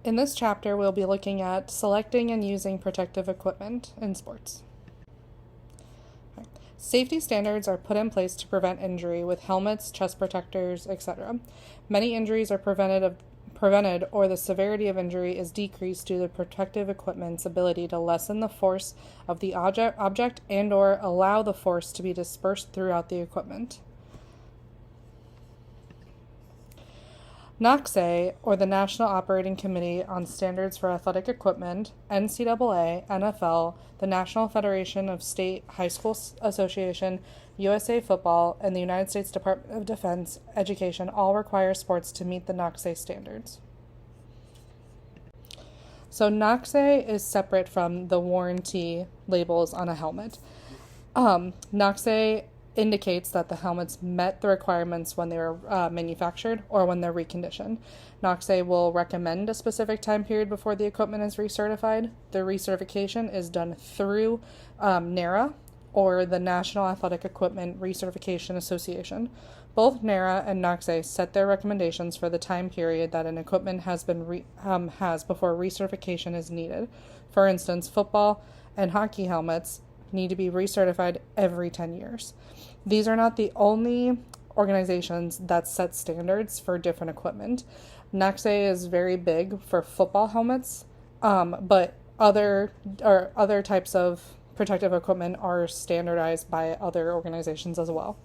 In this chapter, we'll be looking at selecting and using protective equipment in sports. Safety standards are put in place to prevent injury with helmets, chest protectors, etc. Many injuries are prevented or the severity of injury is decreased due to protective equipment's ability to lessen the force of the object and or allow the force to be dispersed throughout the equipment. NACSE, or the National Operating Committee on Standards for Athletic Equipment, NCAA, NFL, the National Federation of State High School Association, USA Football, and the United States Department of Defense Education all require sports to meet the NACSE standards. So NACSE is separate from the warranty labels on a helmet. NACSE indicates that the helmets met the requirements when they were manufactured or when they're reconditioned. NACSE will recommend a specific time period before the equipment is recertified. The recertification is done through NARA, or the National Athletic Equipment Recertification Association. Both NARA and NACSE set their recommendations for the time period that an equipment has before recertification is needed. For instance, football and hockey helmets need to be recertified every 10 years. These are not the only organizations that set standards for different equipment. NACSE is very big for football helmets, but other types of protective equipment are standardized by other organizations as well.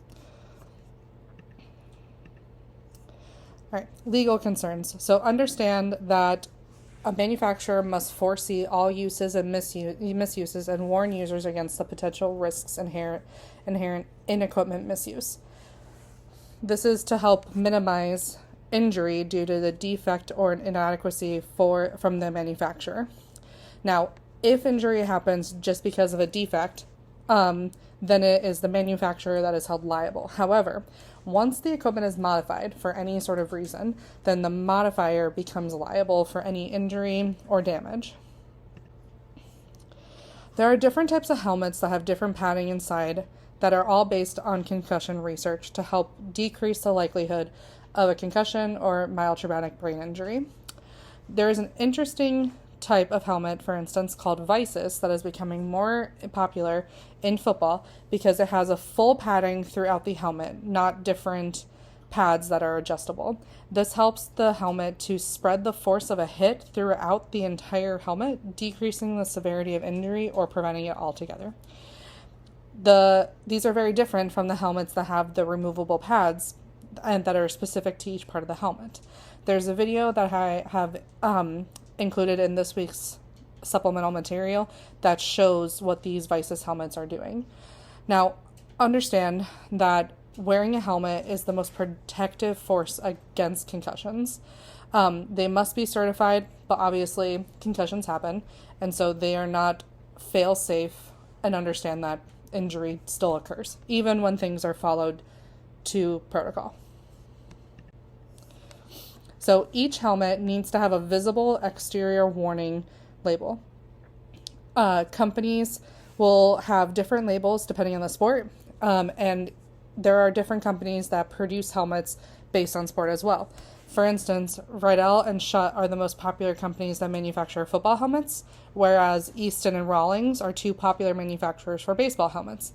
All right, legal concerns. So understand that a manufacturer must foresee all uses and misuses and warn users against the potential risks inherent in equipment misuse. This is to help minimize injury due to the defect or inadequacy from the manufacturer. Now, if injury happens just because of a defect, then it is the manufacturer that is held liable. However, once the equipment is modified for any sort of reason, then the modifier becomes liable for any injury or damage. There are different types of helmets that have different padding inside that are all based on concussion research to help decrease the likelihood of a concussion or mild traumatic brain injury. There is an interesting type of helmet, for instance, called Visus, that is becoming more popular in football because it has a full padding throughout the helmet, not different pads that are adjustable. This helps the helmet to spread the force of a hit throughout the entire helmet, decreasing the severity of injury or preventing it altogether. These are very different from the helmets that have the removable pads and that are specific to each part of the helmet. There's a video that I have included in this week's supplemental material that shows what these Visus helmets are doing. Now, understand that wearing a helmet is the most protective force against concussions. They must be certified, but obviously concussions happen, and so they are not fail-safe, and understand that injury still occurs, even when things are followed to protocol. So each helmet needs to have a visible exterior warning label. Companies will have different labels depending on the sport, and there are different companies that produce helmets based on sport as well. For instance, Riddell and Schutt are the most popular companies that manufacture football helmets, whereas Easton and Rawlings are two popular manufacturers for baseball helmets.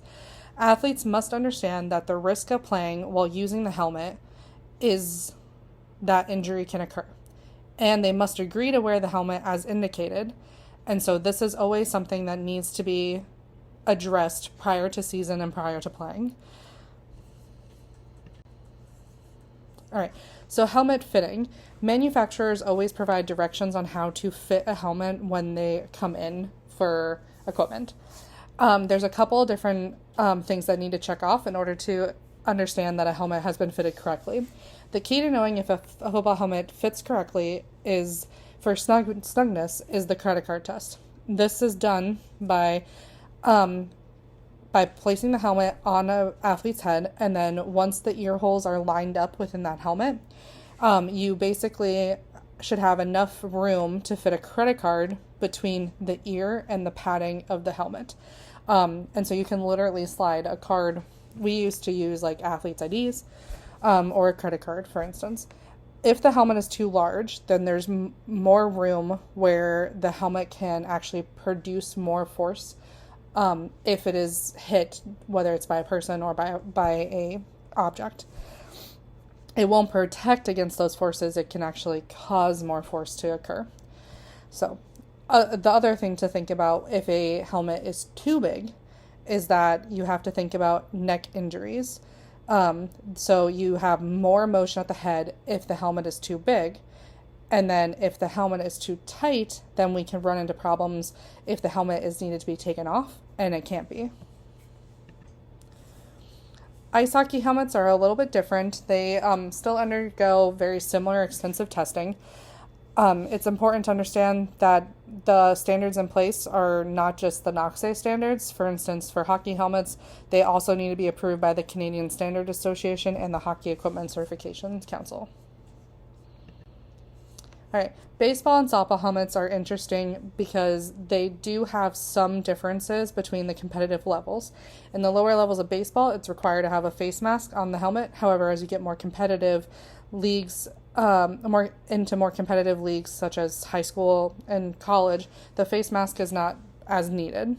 Athletes must understand that the risk of playing while using the helmet is that injury can occur, and they must agree to wear the helmet as indicated, and so this is always something that needs to be addressed prior to season and prior to playing. All right, so helmet fitting. Manufacturers always provide directions on how to fit a helmet when they come in for equipment. There's a couple different things that need to check off in order to understand that a helmet has been fitted correctly. The key to knowing if a football helmet fits correctly is, for snugness, is the credit card test. This is done by placing the helmet on an athlete's head, and then once the ear holes are lined up within that helmet, you basically should have enough room to fit a credit card between the ear and the padding of the helmet. And so you can literally slide a card. We used to use like athletes' IDs or a credit card, for instance. If the helmet is too large, then there's more room where the helmet can actually produce more force if it is hit, whether it's by a person or by a object. It won't protect against those forces. It can actually cause more force to occur. So the other thing to think about if a helmet is too big is that you have to think about neck injuries. So you have more motion at the head if the helmet is too big. And then if the helmet is too tight, then we can run into problems if the helmet is needed to be taken off, and it can't be. Ice hockey helmets are a little bit different. They still undergo very similar extensive testing. It's important to understand that the standards in place are not just the NOCSAE standards. For instance, for hockey helmets, they also need to be approved by the Canadian Standard Association and the Hockey Equipment Certification Council. All right, baseball and softball helmets are interesting because they do have some differences between the competitive levels. In the lower levels of baseball, it's required to have a face mask on the helmet. However, as you get more competitive leagues, more competitive leagues such as high school and college, the face mask is not as needed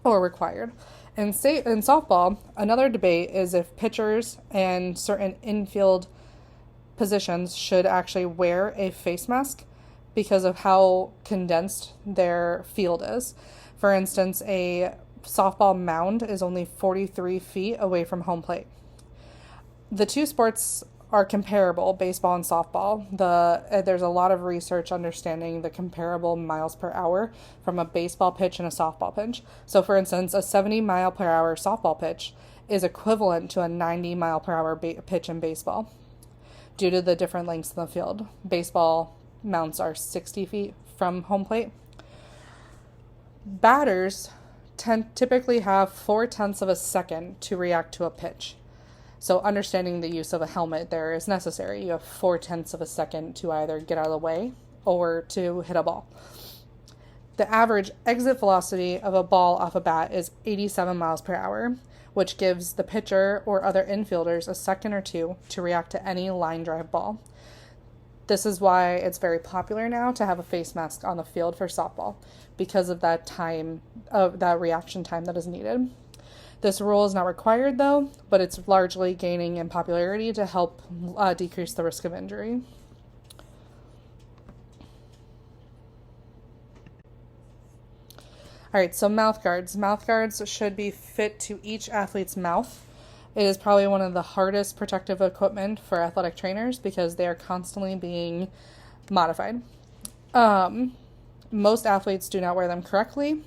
or required. In softball, another debate is if pitchers and certain infield positions should actually wear a face mask because of how condensed their field is. For instance, a softball mound is only 43 feet away from home plate. The two sports are comparable, baseball and softball. There's a lot of research understanding the comparable miles per hour from a baseball pitch and a softball pitch. So for instance, a 70 mile per hour softball pitch is equivalent to a 90 mile per hour pitch in baseball. Due to the different lengths in the field. Baseball mounts are 60 feet from home plate. Batters typically have 4/10 of a second to react to a pitch. So understanding the use of a helmet there is necessary. You have 4/10 of a second to either get out of the way or to hit a ball. The average exit velocity of a ball off a bat is 87 miles per hour, which gives the pitcher or other infielders a second or two to react to any line drive ball. This is why it's very popular now to have a face mask on the field for softball, because of that reaction time that is needed. This rule is not required though, but it's largely gaining in popularity to help decrease the risk of injury. All right, so mouth guards. Mouth guards should be fit to each athlete's mouth. It is probably one of the hardest protective equipment for athletic trainers because they are constantly being modified. Most athletes do not wear them correctly,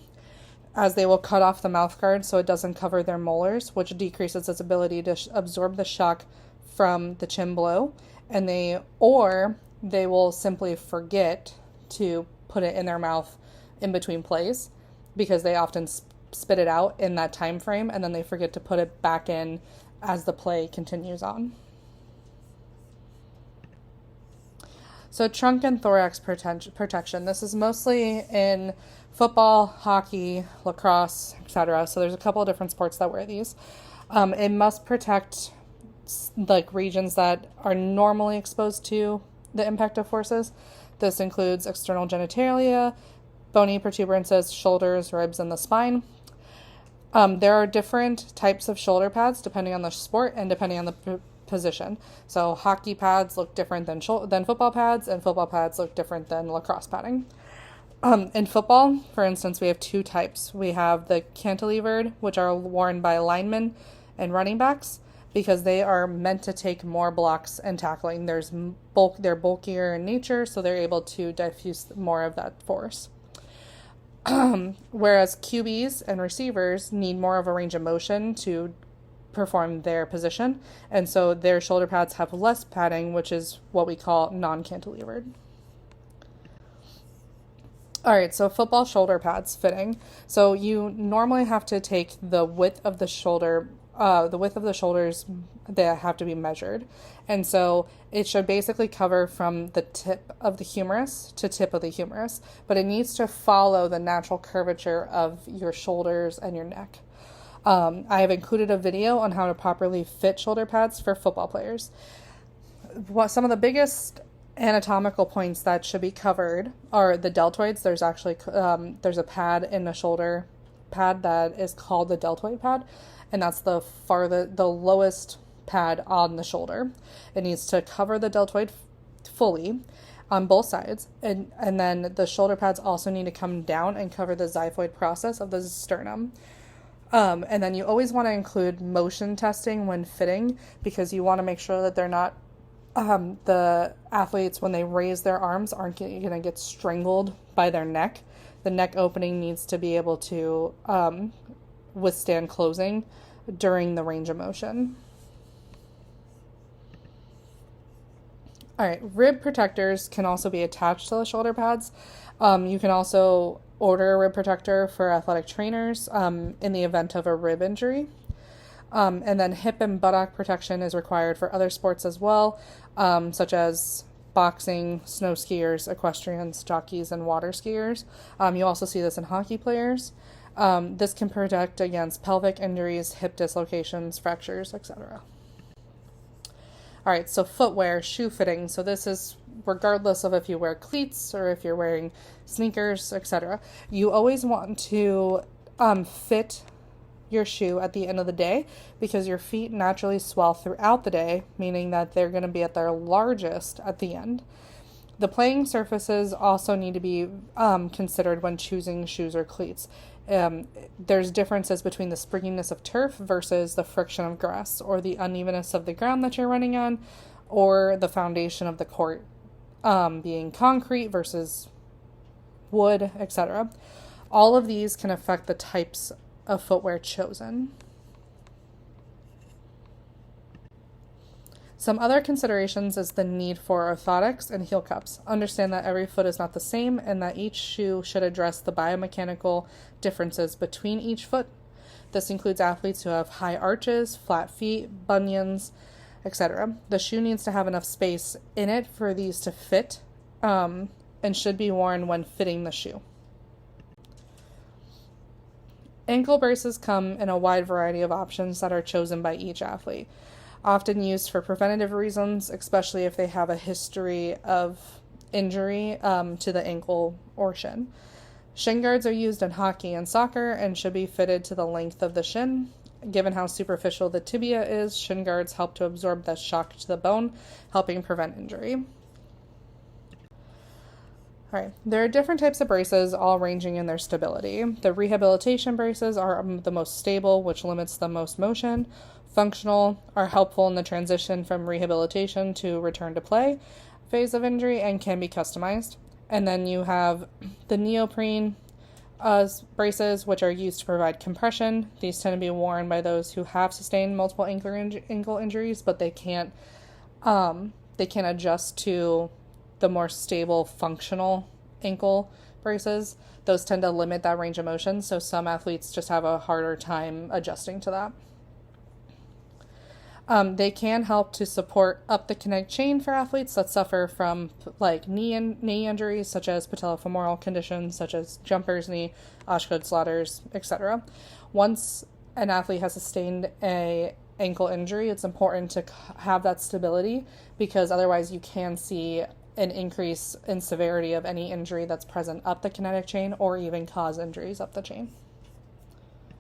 as they will cut off the mouth guard so it doesn't cover their molars, which decreases its ability to absorb the shock from the chin blow, or they will simply forget to put it in their mouth in between plays, because they often spit it out in that time frame and then they forget to put it back in as the play continues on. So trunk and thorax protection. This is mostly in football, hockey, lacrosse, etc. So there's a couple of different sports that wear these. It must protect like regions that are normally exposed to the impact of forces. This includes external genitalia, bony protuberances, shoulders, ribs, and the spine. There are different types of shoulder pads depending on the sport and depending on the position. So hockey pads look different than football pads, and football pads look different than lacrosse padding. In football, for instance, we have two types. We have the cantilevered, which are worn by linemen and running backs because they are meant to take more blocks and tackling. They're bulkier in nature, so they're able to diffuse more of that force. Whereas QBs and receivers need more of a range of motion to perform their position, and so their shoulder pads have less padding, which is what we call non-cantilevered. All right, so football shoulder pads fitting. So you normally have to take the width of the shoulders that have to be measured. And so it should basically cover from the tip of the humerus to tip of the humerus, but it needs to follow the natural curvature of your shoulders and your neck. I have included a video on how to properly fit shoulder pads for football players. Some of the biggest anatomical points that should be covered are the deltoids. There's actually there's a pad in the shoulder pad that is called the deltoid pad, and that's the lowest pad on the shoulder. It needs to cover the deltoid fully on both sides, and then the shoulder pads also need to come down and cover the xiphoid process of the sternum. And then you always want to include motion testing when fitting, because you want to make sure that they're not the athletes, when they raise their arms, aren't going to get strangled by their neck. The neck opening needs to be able to withstand closing during the range of motion. All right, rib protectors can also be attached to the shoulder pads. You can also order a rib protector for athletic trainers in the event of a rib injury. And then hip and buttock protection is required for other sports as well, such as boxing, snow skiers, equestrians, jockeys, and water skiers. You also see this in hockey players. This can protect against pelvic injuries, hip dislocations, fractures, etc. All right, so footwear, shoe fitting. So this is regardless of if you wear cleats or if you're wearing sneakers, etc. You always want to fit your shoe at the end of the day, because your feet naturally swell throughout the day, meaning that they're going to be at their largest at the end. The playing surfaces also need to be considered when choosing shoes or cleats. There's differences between the springiness of turf versus the friction of grass, or the unevenness of the ground that you're running on, or the foundation of the court being concrete versus wood, etc. All of these can affect the types of footwear chosen. Some other considerations is the need for orthotics and heel cups. Understand that every foot is not the same, and that each shoe should address the biomechanical differences between each foot. This includes athletes who have high arches, flat feet, bunions, etc. The shoe needs to have enough space in it for these to fit, and should be worn when fitting the shoe. Ankle braces come in a wide variety of options that are chosen by each athlete, often used for preventative reasons, especially if they have a history of injury to the ankle or shin. Shin guards are used in hockey and soccer and should be fitted to the length of the shin. Given how superficial the tibia is, shin guards help to absorb the shock to the bone, helping prevent injury. All right, there are different types of braces, all ranging in their stability. The rehabilitation braces are the most stable, which limits the most motion. Functional are helpful in the transition from rehabilitation to return to play phase of injury and can be customized. And then you have the neoprene braces, which are used to provide compression. These tend to be worn by those who have sustained multiple ankle injuries, but they can't adjust to the more stable functional ankle braces. Those tend to limit that range of motion, so some athletes just have a harder time adjusting to that. They can help to support up the kinetic chain for athletes that suffer from knee injuries, such as patellofemoral conditions, such as jumper's knee, Osgood-Schlatter's, etc. Once an athlete has sustained a ankle injury, it's important to have that stability, because otherwise you can see an increase in severity of any injury that's present up the kinetic chain, or even cause injuries up the chain.